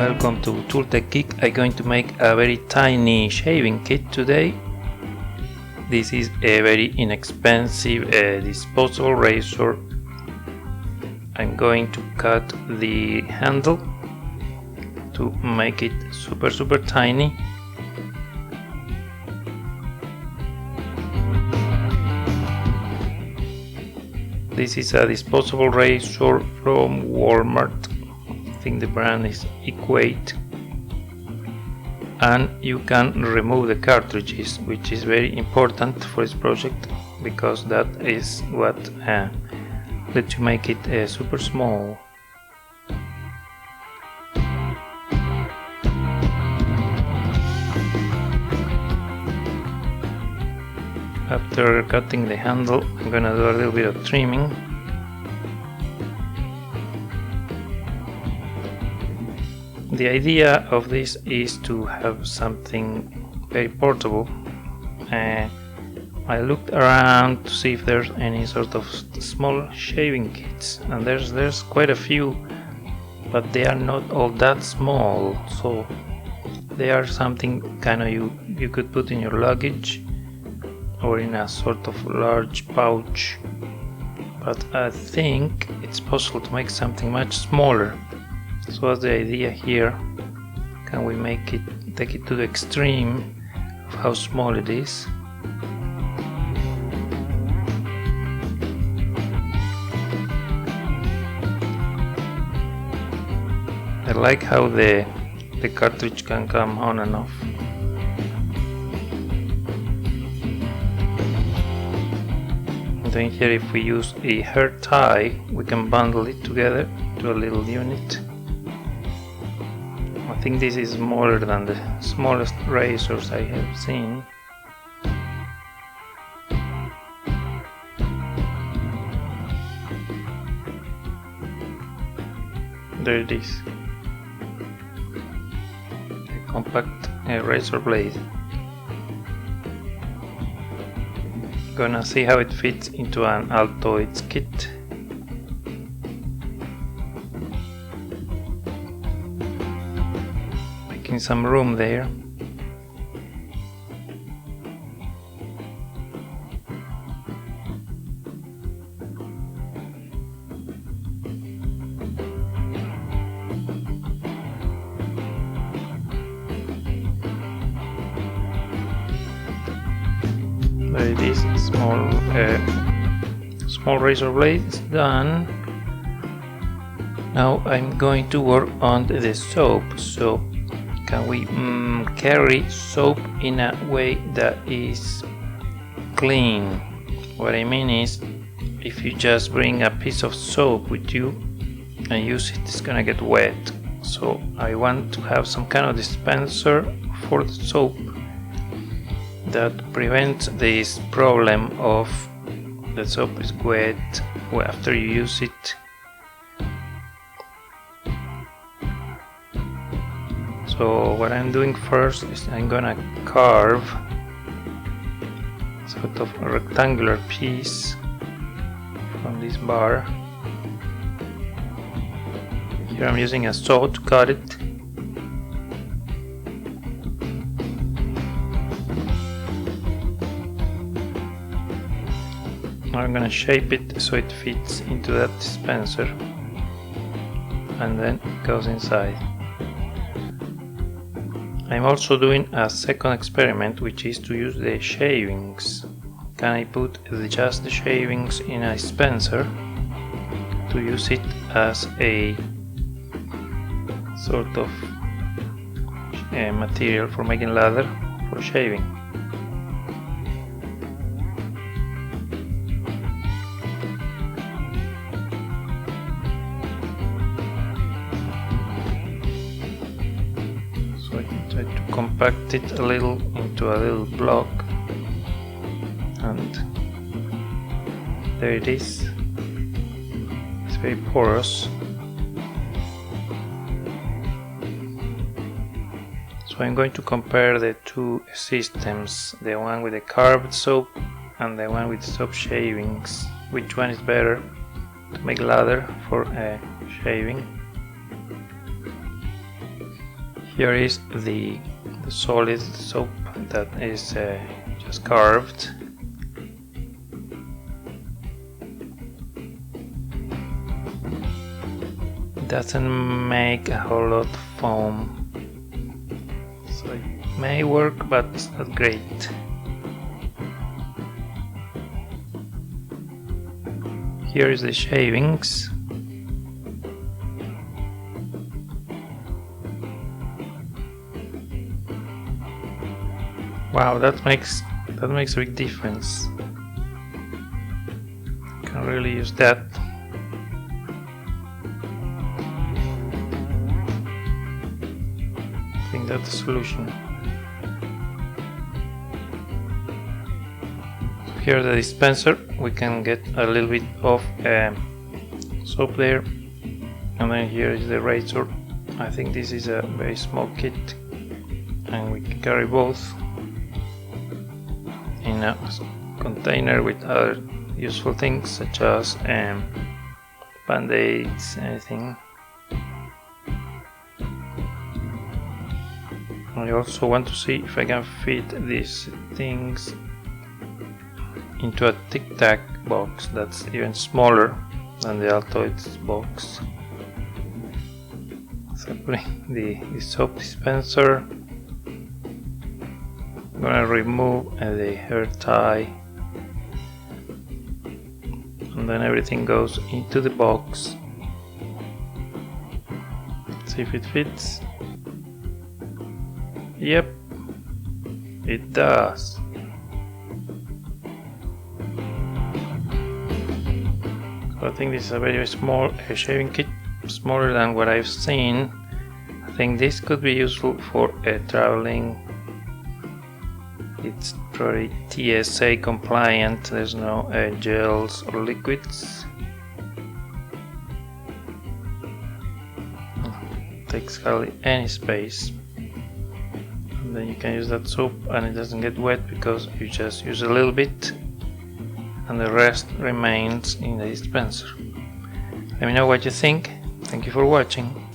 Welcome to Tooltech Geek. I'm going to make a very tiny shaving kit today. This is a very inexpensive disposable razor. I'm going to cut the handle to make it super tiny. This is a disposable razor from Walmart. I think the brand is Equate, and you can remove the cartridges, which is very important for this project because that is what lets you make it super small. After cutting the handle, I'm gonna do a little bit of trimming. The idea of this is to have something very portable. I looked around to see if there's any sort of small shaving kits, and there's quite a few, but they are not all that small, so they are something kind of you could put in your luggage or in a sort of large pouch, but I think it's possible to make something much smaller. So what's the idea here? Can we take it to the extreme of how small it is? I like how the cartridge can come on and off. Then here, if we use a hair tie, we can bundle it together to a little unit. I think this is smaller than the smallest razors I have seen. There it is. A compact razor blade. Gonna see how it fits into an Altoids kit. Making some room there. There it is, small razor blade is done. Now I'm going to work on the soap. So can we carry soap in a way that is clean? What I mean is, if you just bring a piece of soap with you and use it, it's gonna get wet. So I want to have some kind of dispenser for the soap that prevents this problem of the soap is wet after you use it. So what I'm doing first is I'm gonna carve sort of a rectangular piece from this bar. Here I'm using a saw to cut it. I'm gonna shape it so it fits into that dispenser, and then it goes inside. I'm also doing a second experiment, which is to use the shavings. Can I put just the shavings in a dispenser to use it as a sort of material for making lather for shaving? Try to compact it a little into a little block, and there it is. It's very porous. So I'm going to compare the two systems, the one with the carved soap and the one with soap shavings. Which one is better to make lather for shaving? Here is the solid soap that is just carved. It doesn't make a whole lot of foam, so it may work, but it's not great. Here is the shavings. Wow, that makes a big difference. Can really use that. I think that's the solution. So here the dispenser, we can get a little bit of soap there, and then here is the razor. I think this is a very small kit, and we can carry both in a container with other useful things such as band-aids, anything. I also want to see if I can fit these things into a Tic Tac box that's even smaller than the Altoids box. So putting the soap dispenser, I'm gonna remove the hair tie, and then everything goes into the box. See if it fits. Yep, it does. So I think this is a very small shaving kit, smaller than what I've seen. I think this could be useful for traveling. It's pretty TSA compliant, there's no gels or liquids. Takes hardly any space. And then you can use that soap and it doesn't get wet because you just use a little bit and the rest remains in the dispenser. Let me know what you think. Thank you for watching.